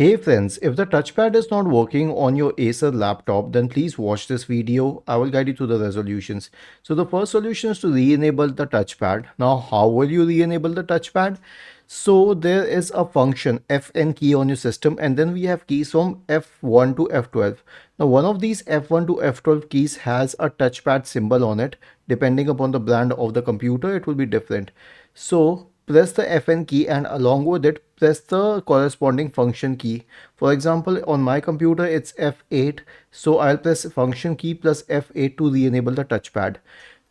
Hey friends, if the touchpad is not working on your Acer laptop, then please watch this video. I will guide you through the resolutions. So the first solution is to re-enable the touchpad. Now, how will you re-enable the touchpad? So there is a function Fn key on your system, and then we have keys from F1 to F12. Now, one of these F1 to F12 keys has a touchpad symbol on it. Depending upon the brand of the computer, it will be different. So press the Fn key and along with it press the corresponding function key. For example, on my computer it's F8, so I'll press function key plus F8 to re-enable the touchpad.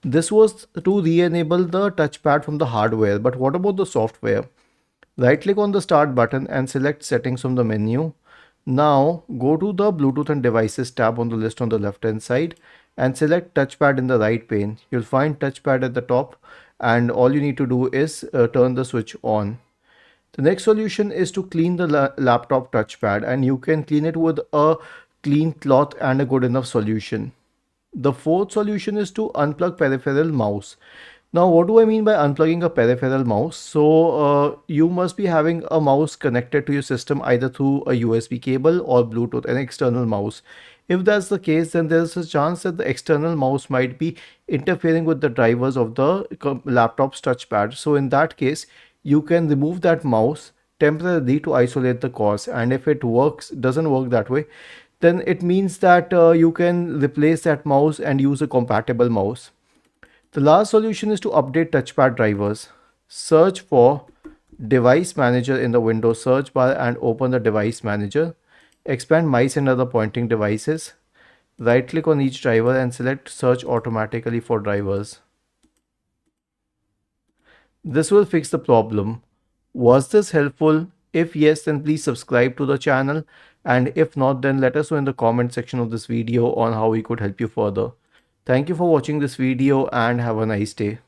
This was to re-enable the touchpad from the hardware, but what about the software? Right click on the start button and select settings from the menu. Now go to the Bluetooth and devices tab on the list on the left hand side and select touchpad in the right pane. You'll find touchpad at the top and all you need to do is turn the switch on. The next solution is to clean the laptop touchpad, and you can clean it with a clean cloth and a good enough solution. The fourth solution is to unplug peripheral mouse. Now, what do I mean by unplugging a peripheral mouse? So, you must be having a mouse connected to your system either through a USB cable or Bluetooth, an external mouse. If that's the case, then there's a chance that the external mouse might be interfering with the drivers of the laptop's touchpad. So, in that case, you can remove that mouse temporarily to isolate the cause. And if it doesn't work that way, then it means that you can replace that mouse and use a compatible mouse. The last solution is to update touchpad drivers. Search for Device Manager in the Windows search bar and open the Device Manager. Expand mice and other pointing devices. Right click on each driver and select Search automatically for drivers. This will fix the problem. Was this helpful? If yes, then please subscribe to the channel, and if not, then let us know in the comment section of this video on how we could help you further. Thank you for watching this video and have a nice day.